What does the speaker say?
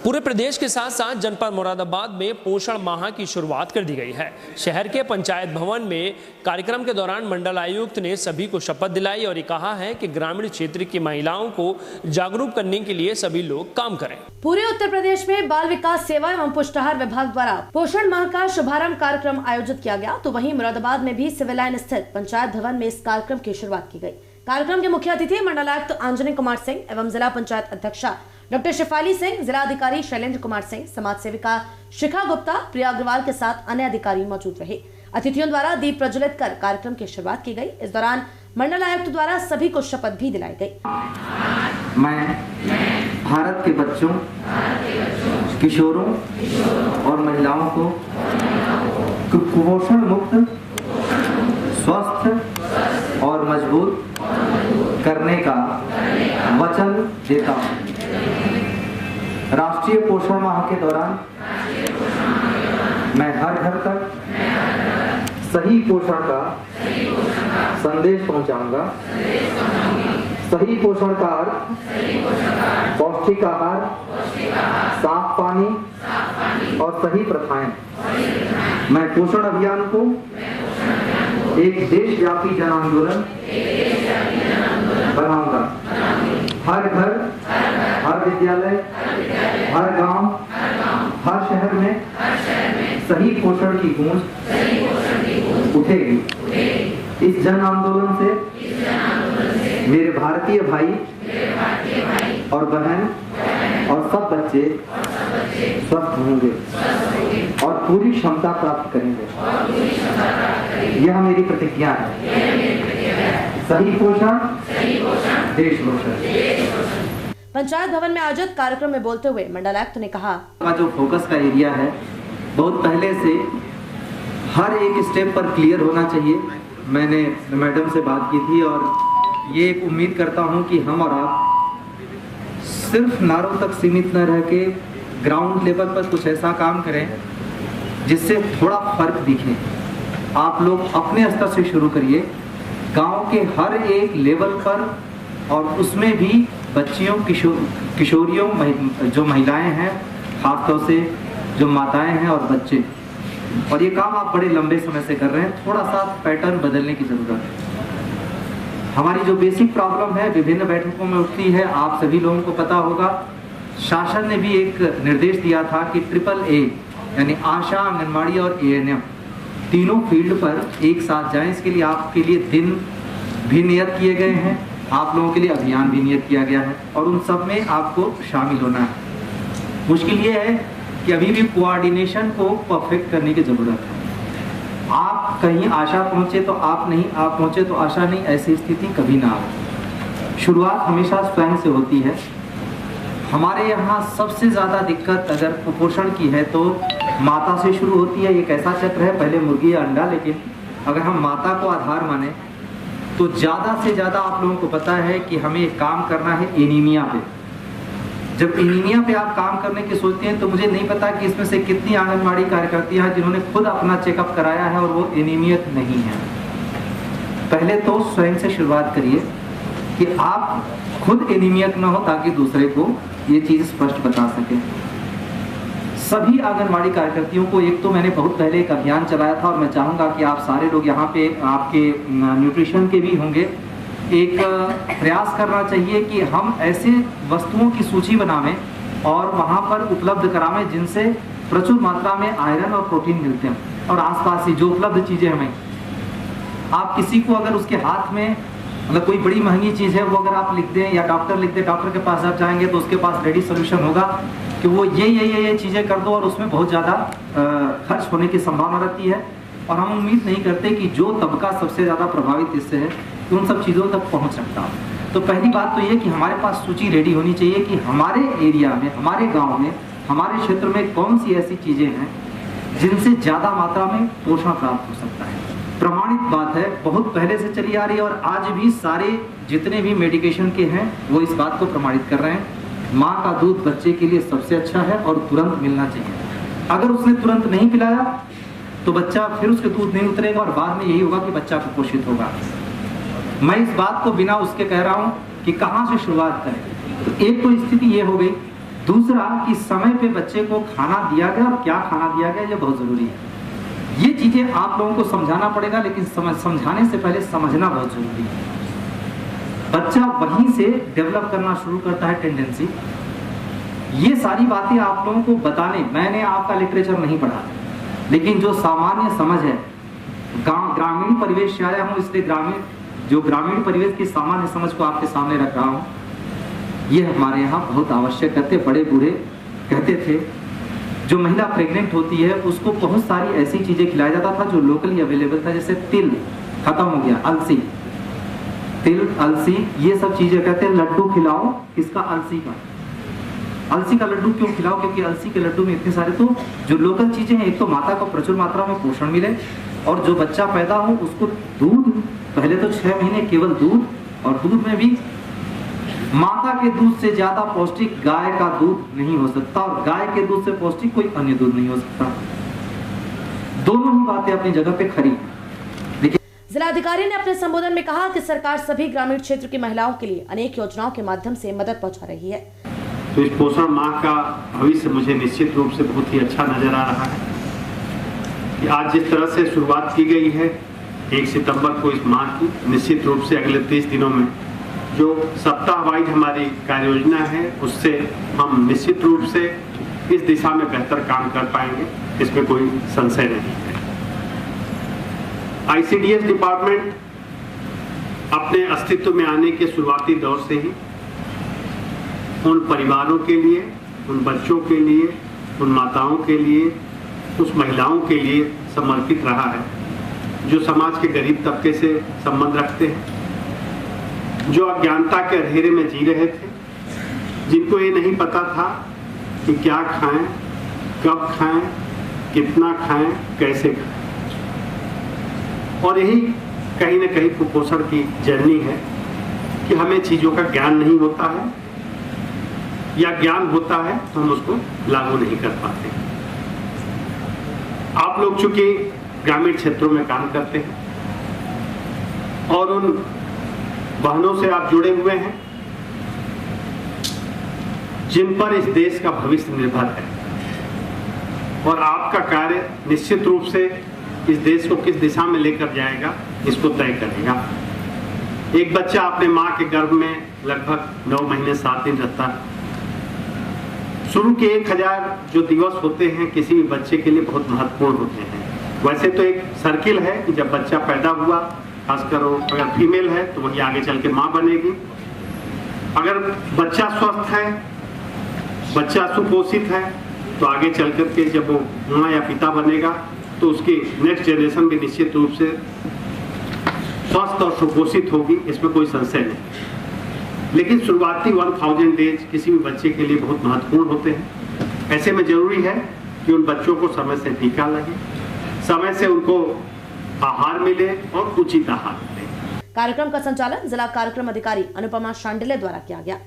पूरे प्रदेश के साथ साथ जनपद मुरादाबाद में पोषण माह की शुरुआत कर दी गई है। शहर के पंचायत भवन में कार्यक्रम के दौरान मंडल आयुक्त ने सभी को शपथ दिलाई और ये कहा है कि ग्रामीण क्षेत्र की महिलाओं को जागरूक करने के लिए सभी लोग काम करें। पूरे उत्तर प्रदेश में बाल विकास सेवा एवं पुष्टाहार विभाग द्वारा पोषण माह का शुभारंभ कार्यक्रम आयोजित किया गया, तो वहीं मुरादाबाद में भी सिविल लाइन स्थित पंचायत भवन में इस कार्यक्रम की शुरुआत की गई। कार्यक्रम के मुख्य अतिथि मंडलायुक्त आंजनी कुमार सिंह एवं जिला पंचायत अध्यक्षा डॉक्टर शिफाली सिंह, जिला अधिकारी शैलेंद्र कुमार सिंह, समाज सेविका शिखा गुप्ता, प्रिया अग्रवाल के साथ अन्य अधिकारी मौजूद रहे। अतिथियों द्वारा दीप प्रज्वलित कर कार्यक्रम की शुरुआत की गई। इस दौरान मंडल आयुक्त द्वारा सभी को शपथ भी दिलाई गई। मैं भारत के बच्चों, किशोरों और महिलाओं को कुपोषण मुक्त, स्वस्थ और मजबूत करने का वचन देता हूँ। राष्ट्रीय पोषण माह के दौरान मैं हर घर तक सही पोषण का संदेश पहुंचाऊंगा। सही पोषण का अर्थ पौष्टिक आहार, साफ पानी और सही प्रथाएं। मैं पोषण अभियान को एक देशव्यापी जन आंदोलन बनाऊंगा। हर घर, हर विद्यालय, हर गांव, हर शहर में सही पोषण की गूंज उठेगी। इस जन आंदोलन से मेरे भारतीय भाई और बहन और सब बच्चे स्वस्थ होंगे और पूरी क्षमता प्राप्त करेंगे। यह मेरी प्रतिज्ञा है। सही पोषण, देश पोषण। पंचायत भवन में आयोजित कार्यक्रम में बोलते हुए मंडलायुक्त ने कहा, जो फोकस का एरिया है बहुत पहले से हर एक स्टेप पर क्लियर होना चाहिए। मैंने मैडम से बात की थी और ये एक उम्मीद करता हूं कि हम और आप सिर्फ नारों तक सीमित न रह के ग्राउंड लेवल पर कुछ ऐसा काम करें जिससे थोड़ा फर्क दिखे। आप लोग अपने स्तर से शुरू करिए, गांव के हर एक लेवल पर, और उसमें भी बच्चियों, किशोरियों, जो महिलाएं हैं, खासतौर से जो माताएं हैं और बच्चे। और ये काम आप बड़े लंबे समय से कर रहे हैं। थोड़ा सा पैटर्न बदलने की जरूरत है। हमारी जो बेसिक प्रॉब्लम है विभिन्न बैठकों में उठती है, आप सभी लोगों को पता होगा। शासन ने भी एक निर्देश दिया था कि AAA यानी आशा, आंगनबाड़ी और ANM तीनों फील्ड पर एक साथ जाएं। इसके लिए आपके लिए दिन भी नियत किए गए हैं, आप लोगों के लिए अभियान भी नियत किया गया है और उन सब में आपको शामिल होना है। मुश्किल ये है कि अभी भी कोऑर्डिनेशन को परफेक्ट करने की जरूरत है। आप कहीं आशा पहुंचे तो आप नहीं, आप पहुंचे तो आशा नहीं, ऐसी स्थिति कभी ना हो। शुरुआत हमेशा स्वयं से होती है। हमारे यहाँ सबसे ज्यादा दिक्कत अगर कुपोषण की है तो माता से शुरू होती है। एक ऐसा चक्र है, पहले मुर्गी या अंडा, लेकिन अगर हम माता को आधार माने तो ज्यादा से ज्यादा आप लोगों को पता है कि हमें एक काम करना है एनीमिया पे। जब एनीमिया पे आप काम करने की सोचते हैं तो मुझे नहीं पता कि इसमें से कितनी आंगनबाड़ी कार्यकर्तियां हैं जिन्होंने खुद अपना चेकअप कराया है और वो एनीमिया नहीं है। पहले तो स्वयं से शुरुआत करिए कि आप खुद एनीमिया न हो ताकि दूसरे को ये चीज स्पष्ट बता सके। सभी आंगनबाड़ी कार्यकर्तियों को, एक तो मैंने बहुत पहले एक अभियान चलाया था और मैं चाहूंगा कि आप सारे लोग यहाँ पे, आपके न्यूट्रिशन के भी होंगे, एक प्रयास करना चाहिए कि हम ऐसे वस्तुओं की सूची बनावें और वहाँ पर उपलब्ध करावें जिनसे प्रचुर मात्रा में आयरन और प्रोटीन मिलते हैं। और आसपास ही जो उपलब्ध चीजें हमें, आप किसी को अगर उसके हाथ में मतलब कोई बड़ी महंगी चीज है वो अगर आप लिख दें या डॉक्टर लिख दे, डॉक्टर के पास आप जाएंगे तो उसके पास रेडी सोल्यूशन होगा कि वो ये चीजें कर दो और उसमें बहुत ज्यादा खर्च होने की संभावना रहती है। और हम उम्मीद नहीं करते कि जो तबका सबसे ज्यादा प्रभावित इससे है कि उन सब चीजों तक पहुंच सकता हो। तो पहली बात तो ये कि हमारे पास सूची रेडी होनी चाहिए कि हमारे एरिया में, हमारे गाँव में, हमारे क्षेत्र में कौन सी ऐसी चीजें हैं जिनसे ज्यादा मात्रा में पोषण प्राप्त हो सकता है। प्रमाणित बात है, बहुत पहले से चली आ रही है और आज भी सारे जितने भी मेडिकेशन के हैं वो इस बात को प्रमाणित कर रहे हैं। माँ का दूध बच्चे के लिए सबसे अच्छा है और तुरंत मिलना चाहिए। अगर उसने तुरंत नहीं पिलाया तो बच्चा फिर उसके दूध नहीं उतरेगा और बाद में यही होगा कि बच्चा कुपोषित होगा। मैं इस बात को बिना उसके कह रहा हूँ कि कहाँ से शुरुआत करें। तो एक तो स्थिति ये हो गई दूसरा कि समय पे बच्चे को खाना दिया गया और क्या खाना दिया गया, ये बहुत जरूरी है। ये चीजें आप लोगों को समझाना पड़ेगा, लेकिन समझाने से पहले समझना बहुत जरूरी है। बच्चा वहीं से डेवलप करना शुरू करता है टेंडेंसी। ये सारी बातें आप लोगों को बताने, मैंने आपका लिटरेचर नहीं पढ़ा, लेकिन जो सामान्य समझ है, ग्रामीण परिवेश से आया हूं, इसलिए ग्रामीण परिवेश की सामान्य समझ को आपके सामने रख रहा हूं। ये हमारे यहाँ बहुत आवश्यक करते, बड़े बूढ़े कहते थे जो महिला प्रेग्नेंट होती है उसको बहुत सारी ऐसी चीजें खिलाया जाता था जो लोकली अवेलेबल था, जैसे तिल खत्म हो गया, अलसी, तिल, अलसी, ये सब चीजें कहते हैं लड्डू खिलाओ, किसका, अलसी का। अलसी का लड्डू क्यों खिलाओ? क्योंकि अलसी के लड्डू में इतने सारे, तो जो लोकल चीजें हैं, एक तो माता को प्रचुर मात्रा में पोषण मिले, और जो बच्चा पैदा हो उसको दूध, पहले तो 6 महीने केवल दूध, और दूध में भी माता के दूध से ज्यादा पौष्टिक गाय का दूध नहीं हो सकता, और गाय के दूध से पौष्टिक कोई अन्य दूध नहीं हो सकता। दोनों ही बातें अपनी जगह पे खरी हैं। जिलाधिकारी ने अपने संबोधन में कहा कि सरकार सभी ग्रामीण क्षेत्र की महिलाओं के लिए अनेक योजनाओं के माध्यम से मदद पहुंचा रही है। तो इस पोषण माह का भविष्य मुझे निश्चित रूप से बहुत ही अच्छा नजर आ रहा है कि आज जिस तरह से शुरुआत की गई है 1 सितंबर को इस माह की, निश्चित रूप से अगले 30 दिनों में जो सप्ताह वाइज हमारी कार्य योजना है उससे हम निश्चित रूप से इस दिशा में बेहतर काम कर पाएंगे, इसमें कोई संशय नहीं है। ICDS डिपार्टमेंट अपने अस्तित्व में आने के शुरुआती दौर से ही उन परिवारों के लिए, उन बच्चों के लिए, उन माताओं के लिए, उस महिलाओं के लिए समर्पित रहा है जो समाज के गरीब तबके से संबंध रखते हैं, जो अज्ञानता के अंधेरे में जी रहे थे, जिनको ये नहीं पता था कि क्या खाएं, कब खाएं, कितना खाएं, कैसे खाएं। और यही कहीं न कहीं कुपोषण की जर्नी है कि हमें चीजों का ज्ञान नहीं होता है, या ज्ञान होता है तो हम उसको लागू नहीं कर पाते। आप लोग चूंकि ग्रामीण क्षेत्रों में काम करते हैं और उन बहनों से आप जुड़े हुए हैं जिन पर इस देश का भविष्य निर्भर है, और आपका कार्य निश्चित रूप से इस देश को किस दिशा में लेकर जाएगा इसको तय करेगा। एक बच्चा अपने मां के गर्भ में लगभग 9 महीने 7 दिन रहता है। शुरू के 1000 जो दिवस होते हैं किसी भी बच्चे के लिए बहुत महत्वपूर्ण होते हैं। वैसे तो एक सर्किल है कि जब बच्चा पैदा हुआ, खासकर अगर फीमेल है तो वही आगे चल के माँ बनेगी। अगर बच्चा स्वस्थ है, बच्चा सुपोषित है, तो आगे चल करके जब वो माँ या पिता बनेगा तो उसकी नेक्स्ट जनरेशन भी निश्चित रूप से स्वस्थ और सुपोषित होगी, इसमें कोई संशय नहीं। लेकिन शुरुआती 1000 डेज किसी भी बच्चे के लिए बहुत महत्वपूर्ण होते हैं। ऐसे में जरूरी है कि उन बच्चों को समय से टीका लगे, समय से उनको आहार मिले और उचित आहार मिले। कार्यक्रम का संचालन जिला कार्यक्रम अधिकारी अनुपमा शांडिले द्वारा किया गया।